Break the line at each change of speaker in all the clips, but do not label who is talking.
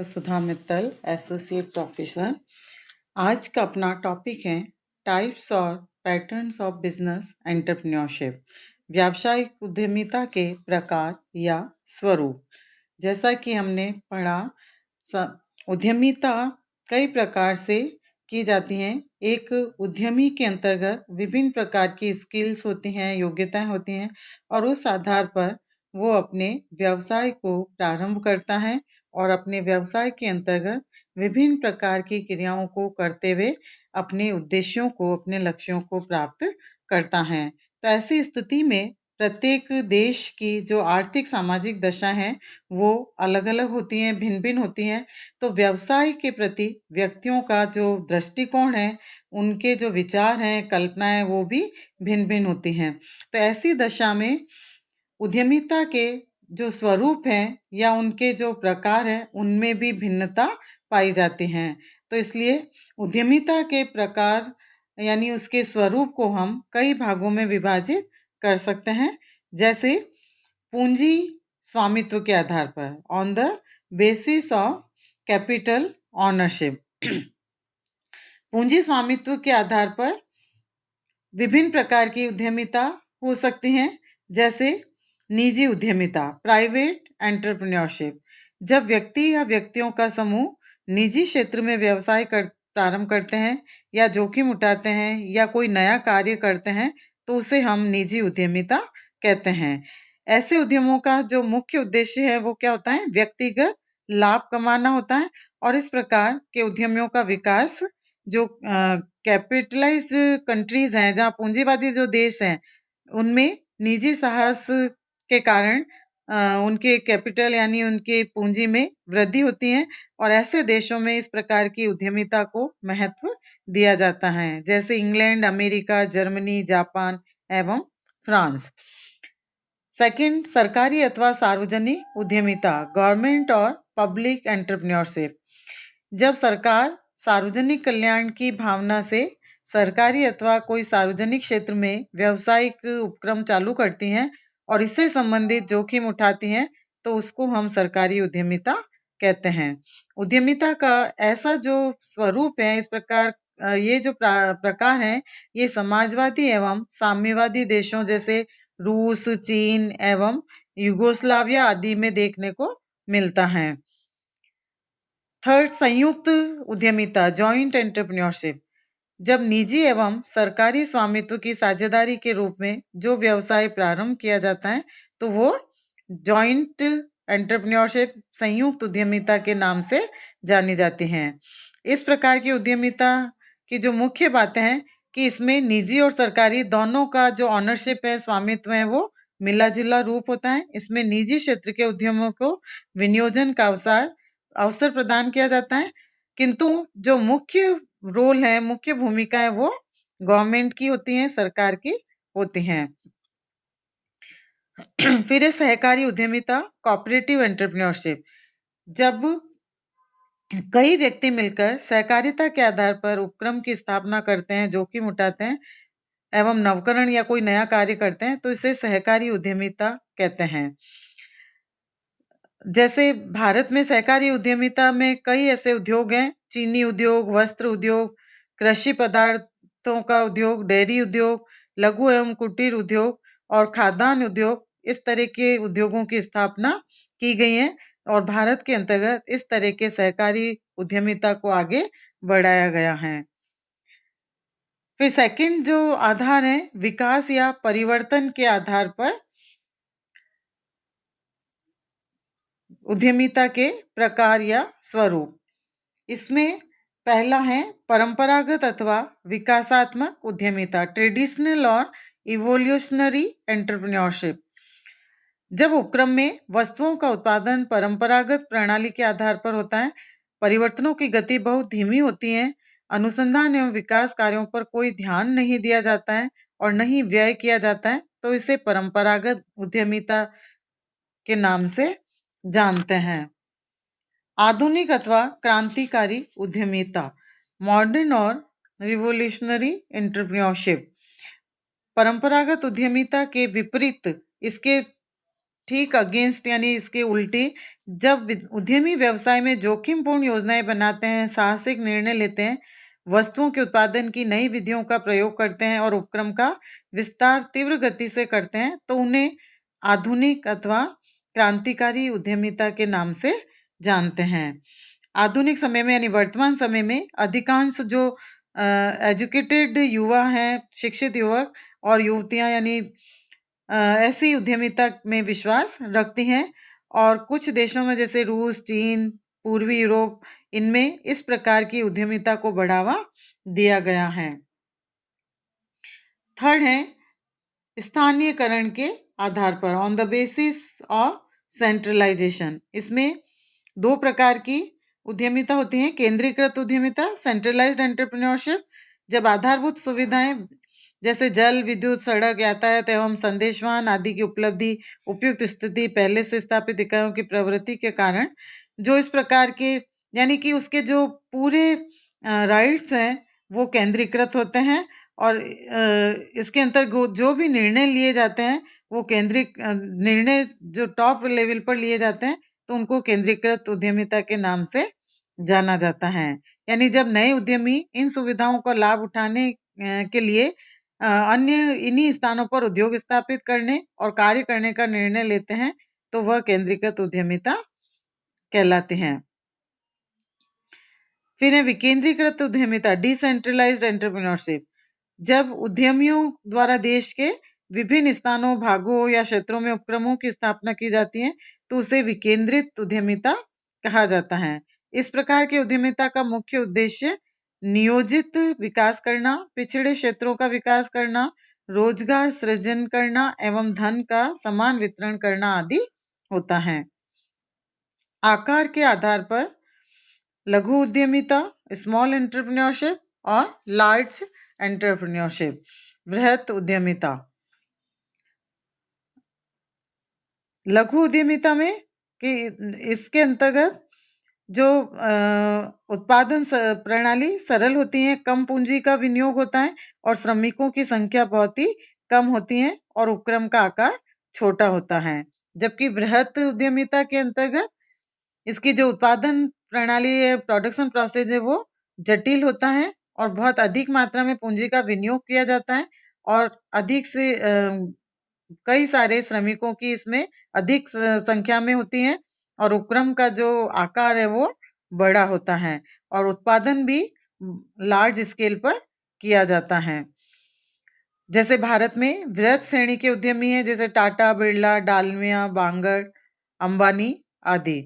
सुधा Mittal, associate professor. आज का अपना टॉपिक है टाइप्स और पैटर्न्स ऑफ बिजनेस एंटरप्रेन्योरशिप, व्यावसायिक उद्यमिता के प्रकार या स्वरूप। जैसा कि हमने पढ़ा, उद्यमिता कई प्रकार से की जाती हैं। एक उद्यमी के अंतर्गत विभिन्न प्रकार की स्किल्स होती हैं, योग्यताएं होती हैं, और उस आधार पर वो अपने व्यवसाय को प्रारंभ करता है और अपने व्यवसाय के अंतर्गत विभिन्न प्रकार की क्रियाओं को करते हुए अपने उद्देश्यों को, अपने लक्ष्यों को प्राप्त करता है। तो ऐसी स्थिति में प्रत्येक देश की जो आर्थिक सामाजिक दशा है वो अलग अलग होती हैं, भिन्न भिन्न होती हैं। तो व्यवसाय के प्रति व्यक्तियों का जो दृष्टिकोण है, उनके जो विचार हैं, कल्पनाएं, वो भी भिन्न भिन्न होती हैं। तो ऐसी दशा में उद्यमिता के जो स्वरूप हैं या उनके जो प्रकार हैं, उनमें भी भिन्नता पाई जाती हैं। तो इसलिए उद्यमिता के प्रकार यानी उसके स्वरूप को हम कई भागों में विभाजित कर सकते हैं। जैसे पूंजी स्वामित्व के आधार पर, on the basis of capital ownership. पूंजी स्वामित्व के आधार पर विभिन्न प्रकार की उद्यमिता हो सकती हैं। जैसे निजी उद्यमिता, प्राइवेट एंटरप्रेन्योरशिप, जब व्यक्ति या व्यक्तियों का समूह निजी क्षेत्र में व्यवसाय प्रारंभ करते हैं या जोखिम उठाते हैं या कोई नया कार्य करते हैं, तो उसे हम निजी उद्यमिता कहते हैं। ऐसे उद्यमों का जो मुख्य उद्देश्य है वो क्या होता है? व्यक्तिगत लाभ कमाना होता है। और इस प्रकार के उद्यमियों का विकास जो कैपिटलाइज्ड कंट्रीज हैं, जहाँ पूंजीवादी जो देश हैं, उनमें निजी साहस के कारण उनके कैपिटल यानी उनके पूंजी में वृद्धि होती है और ऐसे देशों में इस प्रकार की उद्यमिता को महत्व दिया जाता है। जैसे इंग्लैंड, अमेरिका, जर्मनी, जापान एवं फ्रांस। सेकंड, सरकारी अथवा सार्वजनिक उद्यमिता, गवर्नमेंट और पब्लिक एंटरप्रेन्योरशिप। जब सरकार सार्वजनिक कल्याण की भावना से सरकारी अथवा कोई सार्वजनिक क्षेत्र में व्यावसायिक उपक्रम चालू करती हैं और इससे संबंधित जोखिम उठाती हैं, तो उसको हम सरकारी उद्यमिता कहते हैं। उद्यमिता का ऐसा जो स्वरूप है, इस प्रकार ये जो प्रकार है, ये समाजवादी एवं साम्यवादी देशों जैसे रूस, चीन एवं युगोस्लाविया आदि में देखने को मिलता है। थर्ड, संयुक्त उद्यमिता, जॉइंट एंटरप्रेन्योरशिप। जब निजी एवं सरकारी स्वामित्व की साझेदारी के रूप में जो व्यवसाय प्रारंभ किया जाता है, तो वो जॉइंट एंटरप्रेन्योरशिप, संयुक्त उद्यमिता के नाम से जानी जाती हैं। इस प्रकार की उद्यमिता की जो मुख्य बातें हैं कि इसमें निजी और सरकारी दोनों का जो ऑनरशिप है, स्वामित्व है, वो मिला जुला रूप होता है। इसमें निजी क्षेत्र के उद्यमों को विनियोजन का अवसर प्रदान किया जाता है, किंतु जो मुख्य रोल है, मुख्य भूमिका है, वो गवर्नमेंट की होती है, सरकार की होती हैं। फिर है सहकारी उद्यमिता, कोऑपरेटिव एंटरप्रेन्योरशिप। जब कई व्यक्ति मिलकर सहकारिता के आधार पर उपक्रम की स्थापना करते हैं, जोखिम उठाते हैं एवं नवकरण या कोई नया कार्य करते हैं, तो इसे सहकारी उद्यमिता कहते हैं। जैसे भारत में सहकारी उद्यमिता में कई ऐसे उद्योग हैं, चीनी उद्योग, वस्त्र उद्योग, कृषि पदार्थों का उद्योग, डेयरी उद्योग, लघु एवं कुटीर उद्योग और खाद्यान्न उद्योग, इस तरह के उद्योगों की स्थापना की गई है और भारत के अंतर्गत इस तरह के सहकारी उद्यमिता को आगे बढ़ाया गया है। फिर सेकंड जो आधार है, विकास या परिवर्तन के आधार पर उद्यमिता के प्रकार या स्वरूप। इसमें पहला है परंपरागत अथवा विकासात्मक उद्यमिता, ट्रेडिशनल और इवोल्यूशनरी एंटरप्रेन्योरशिप। जब उपक्रम में वस्तुओं का उत्पादन परंपरागत प्रणाली के आधार पर होता है, परिवर्तनों की गति बहुत धीमी होती है, अनुसंधान एवं विकास कार्यों पर कोई ध्यान नहीं दिया जाता है और नहीं व्यय किया जाता है, तो इसे परंपरागत उद्यमिता के नाम से जानते हैं। आधुनिक अथवा क्रांतिकारी उद्यमिता, मॉडर्न और रिवोल्यूशनरी एंटरप्रेन्योरशिप। परंपरागत उद्यमिता के विपरीत इसके ठीक अगेंस्ट यानी इसके उल्टी, जब उद्यमी व्यवसाय में जोखिमपूर्ण योजनाएं बनाते हैं, साहसिक निर्णय लेते हैं, वस्तुओं के उत्पादन की नई विधियों का प्रयोग करते हैं और उपक्रम का विस्तार तीव्र गति से करते हैं, तो उन्हें आधुनिक अथवा क्रांतिकारी उद्यमिता के नाम से जानते हैं। आधुनिक समय में यानी वर्तमान समय में अधिकांश जो एजुकेटेड युवा हैं, शिक्षित युवक और युवतियां यानी ऐसी उद्यमिता में विश्वास रखती हैं, और कुछ देशों में जैसे रूस, चीन, पूर्वी यूरोप, इनमें इस प्रकार की उद्यमिता को बढ़ावा दिया गया है। थर्ड है स्थानीयकरण के आधार पर, on the basis of centralization. इसमें दो प्रकार की उद्यमिता होती है। केंद्रीकृत उद्यमिता, सेंट्रलाइज्ड एंटरप्रेन्योरशिप, जब आधारभूत सुविधाएं जैसे जल, विद्युत, सड़क, यातायात एवं संदेशवाहन आदि की उपलब्धि, उपयुक्त स्थिति, पहले से स्थापित इकाइयों की प्रवृत्ति के कारण जो इस प्रकार के यानी कि उसके जो पूरे राइट्स हैं वो केंद्रीकृत होते हैं, और इसके अंतर्गत जो भी निर्णय लिए जाते हैं वो केंद्रीय निर्णय जो टॉप लेवल पर लिए जाते हैं, तो उनको केंद्रीकृत उद्यमिता के नाम से जाना जाता है। यानी जब नए उद्यमी इन सुविधाओं का लाभ उठाने के लिए अन्य इन्हीं स्थानों पर उद्योग स्थापित करने और कार्य करने का निर्णय लेते हैं, तो वह केंद्रीकृत उद्यमिता कहलाते हैं। फिर है विकेंद्रीकृत उद्यमिता, डिसेंट्रलाइज्ड एंटरप्रेन्योरशिप। जब उद्यमियों द्वारा देश के विभिन्न स्थानों, भागों या क्षेत्रों में उपक्रमों की स्थापना की जाती है, तो उसे विकेंद्रित उद्यमिता कहा जाता है। इस प्रकार की उद्यमिता का मुख्य उद्देश्य नियोजित विकास करना, पिछड़े क्षेत्रों का विकास करना, रोजगार सृजन करना एवं धन का समान वितरण करना आदि होता है। आकार के आधार पर लघु उद्यमिता, स्मॉल एंटरप्रेन्योरशिप, और लार्ज एंटरप्रेन्योरशिप, बृहत उद्यमिता। लघु उद्यमिता में कि इसके अंतर्गत जो उत्पादन प्रणाली सरल होती है, कम पूंजी का विनियोग होता है और श्रमिकों की संख्या बहुत ही कम होती है और उपक्रम का आकार छोटा होता है। जबकि बृहत उद्यमिता के अंतर्गत इसकी जो उत्पादन प्रणाली है, प्रोडक्शन प्रोसेस है, वो जटिल होता है और बहुत अधिक मात्रा में पूंजी का विनियोग किया जाता है, और अधिक से कई सारे श्रमिकों की इसमें अधिक संख्या में होती है, और उपक्रम का जो आकार है वो बड़ा होता है, और उत्पादन भी लार्ज स्केल पर किया जाता है। जैसे भारत में बृहत श्रेणी के उद्यमी हैं, जैसे टाटा, बिरला, डालमिया, बांगर, अंबानी आदि।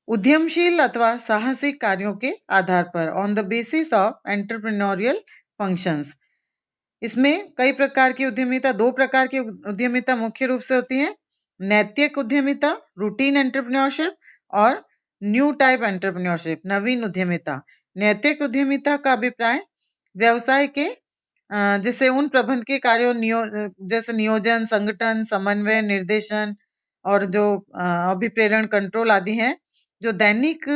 उद्यमशील अथवा साहसिक कार्यों के आधार पर, on the basis of entrepreneurial functions. इसमें कई प्रकार की उद्यमिता, दो प्रकार की उद्यमिता मुख्य रूप से होती है। नैतिक उद्यमिता, रूटीन एंटरप्रेन्योरशिप, और न्यू टाइप एंटरप्रेन्योरशिप, नवीन उद्यमिता। नैतिक उद्यमिता का अभिप्राय व्यवसाय के जैसे उन प्रबंध के कार्यों जैसे नियोजन, संगठन, समन्वय, निर्देशन और जो अभिप्रेरण, कंट्रोल आदि हैं, जो दैनिक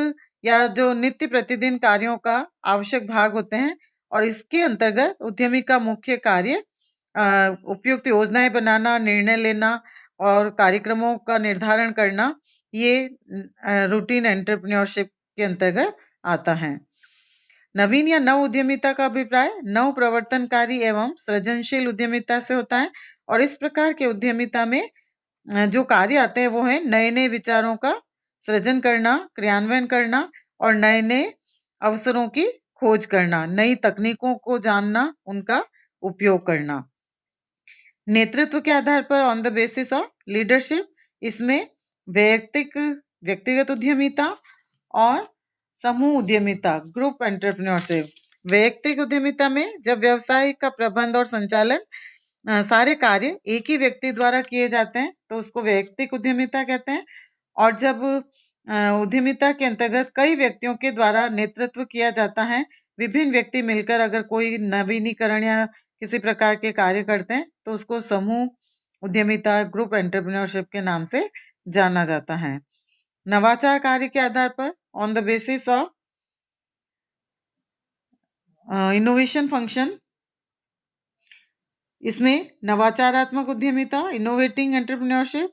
या जो नित्य प्रतिदिन कार्यों का आवश्यक भाग होते हैं, और इसके अंतर्गत उद्यमी का मुख्य कार्य उपयुक्त योजनाएं बनाना, निर्णय लेना और कार्यक्रमों का निर्धारण करना, ये रूटीन एंटरप्रेन्योरशिप के अंतर्गत आता है। नवीन या नव उद्यमिता का अभिप्राय नव प्रवर्तनकारी एवं सृजनशील उद्यमिता से होता है, और इस प्रकार के उद्यमिता में जो कार्य आते हैं वो है नए नए विचारों का सृजन करना, क्रियान्वयन करना और नए नए अवसरों की खोज करना, नई तकनीकों को जानना, उनका उपयोग करना। नेतृत्व के आधार पर, on the basis of leadership, इसमें व्यक्तिगत उद्यमिता और समूह उद्यमिता, ग्रुप एंटरप्रेन्योरशिप। वैयक्तिक उद्यमिता में जब व्यवसाय का प्रबंध और संचालन सारे कार्य एक ही व्यक्ति द्वारा किए जाते हैं, तो उसको वैयक्तिक उद्यमिता कहते हैं। और जब उद्यमिता के अंतर्गत कई व्यक्तियों के द्वारा नेतृत्व किया जाता है, विभिन्न व्यक्ति मिलकर अगर कोई नवीनीकरण या किसी प्रकार के कार्य करते हैं, तो उसको समूह उद्यमिता, ग्रुप एंटरप्रेन्योरशिप के नाम से जाना जाता है। नवाचार कार्य के आधार पर, on the basis of innovation function, इसमें नवाचारात्मक उद्यमिता, इनोवेटिंग एंटरप्रेन्योरशिप,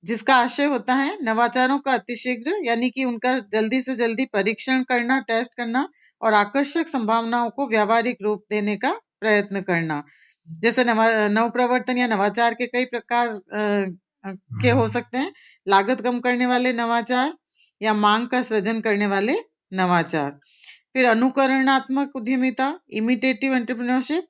जिसका आशय होता है नवाचारों का अतिशीघ्र यानी कि उनका जल्दी से जल्दी परीक्षण करना, टेस्ट करना और आकर्षक संभावनाओं को व्यावहारिक रूप देने का प्रयत्न करना। जैसे नवप्रवर्तन या नवाचार के कई प्रकार के हो सकते हैं। लागत कम करने वाले नवाचार या मांग का सृजन करने वाले नवाचार। फिर अनुकरणात्मक उद्यमिता, इमिटेटिव एंटरप्रेन्योरशिप।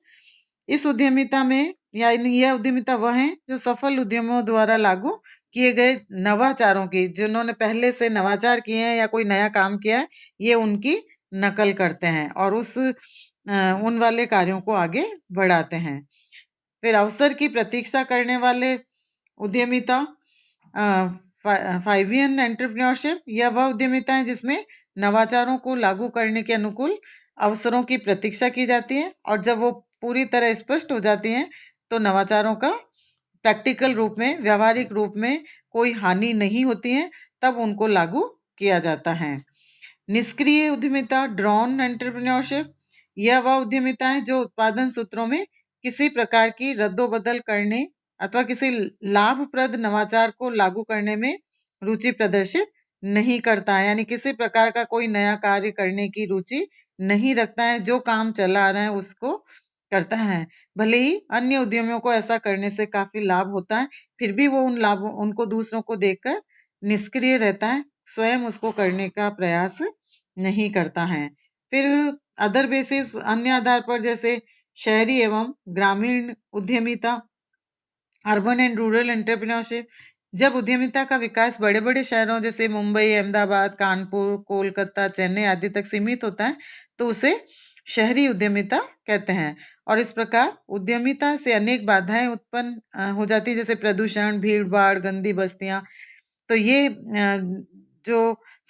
इस उद्यमिता में यह उद्यमिता वह है जो सफल उद्यमों द्वारा लागू किए गए नवाचारों की, जिन्होंने पहले से नवाचार किए हैं या कोई नया काम किया है, ये उनकी नकल करते हैं और उन वाले कार्यों को आगे बढ़ाते हैं। फिर अवसर की प्रतीक्षा करने वाले उद्यमिता, फाइवियन एंटरप्रेन्योरशिप, यह वह उद्यमिता है जिसमें नवाचारों को लागू करने के अनुकूल अवसरों की प्रतीक्षा की जाती है और जब वो पूरी तरह स्पष्ट हो जाती हैं तो नवाचारों का प्रैक्टिकल रूप में, व्यावहारिक रूप में कोई हानि नहीं होती है, तब उनको लागू किया जाता है। निष्क्रिय उद्यमिता, ड्रॉन एंटरप्रेन्योरशिप, यह वह उद्यमिता है जो उत्पादन सूत्रों में किसी प्रकार की रद्दोबदल करने अथवा किसी लाभप्रद नवाचार को लागू करने में रुचि प्रदर्शित नहीं करता है, यानी किसी प्रकार का कोई नया कार्य करने की रुचि नहीं रखता है, जो काम चला आ रहा है उसको करता है। भले ही अन्य उद्यमियों को ऐसा करने से काफी लाभ होता है, फिर भी वो उनको दूसरों को देखकर निष्क्रिय रहता है, स्वयं उसको करने का प्रयास नहीं करता है। फिर अदर बेसिस, अन्य आधार पर, जैसे शहरी एवं ग्रामीण उद्यमिता, अर्बन एंड रूरल एंटरप्रेन्योरशिप। जब उद्यमिता का विकास बड़े बड़े शहरों जैसे मुंबई, अहमदाबाद, कानपुर, कोलकाता, चेन्नई आदि तक सीमित होता है तो उसे शहरी उद्यमिता कहते हैं। और इस प्रकार उद्यमिता से अनेक बाधाएं उत्पन्न हो जाती है, जैसे प्रदूषण, भीड़ भाड़, गंदी बस्तियां। तो ये जो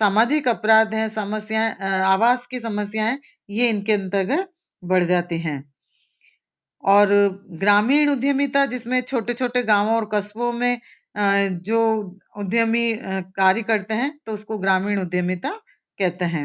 सामाजिक अपराध है, समस्याएं, आवास की समस्या है, ये इनके अंतर्गत बढ़ जाती हैं। और ग्रामीण उद्यमिता, जिसमें छोटे छोटे गांवों और कस्बों में जो उद्यमी कार्य करते हैं तो उसको ग्रामीण उद्यमिता कहते हैं।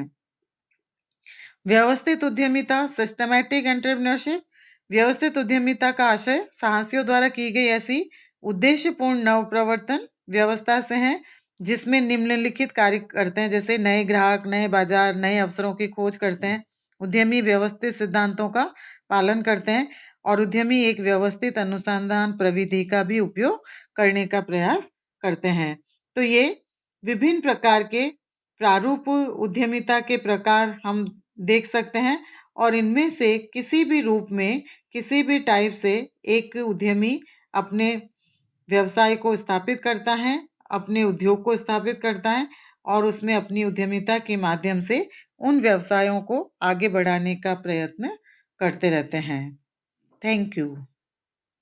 व्यवस्थित उद्यमिता, सिस्टमैटिक एंटरप्रेन्योरशिप। व्यवस्थित उद्यमिता का आशय साहसियों द्वारा की गई ऐसी उद्देश्यपूर्ण नवप्रवर्तन व्यवस्था से है जिसमें निम्नलिखित कार्य करते हैं, जैसे नए ग्राहक, नए बाजार, नए अवसरों की खोज करते हैं। उद्यमी व्यवस्थित सिद्धांतों का पालन करते हैं और उद्यमी एक व्यवस्थित अनुसंधान प्रविधि का भी उपयोग करने का प्रयास करते हैं। तो ये विभिन्न प्रकार के प्रारूप उद्यमिता के प्रकार हम देख सकते हैं और इनमें से किसी भी रूप में, किसी भी टाइप से एक उद्यमी अपने व्यवसाय को स्थापित करता है, अपने उद्योग को स्थापित करता है और उसमें अपनी उद्यमिता के माध्यम से उन व्यवसायों को आगे बढ़ाने का प्रयत्न करते रहते हैं। Thank you.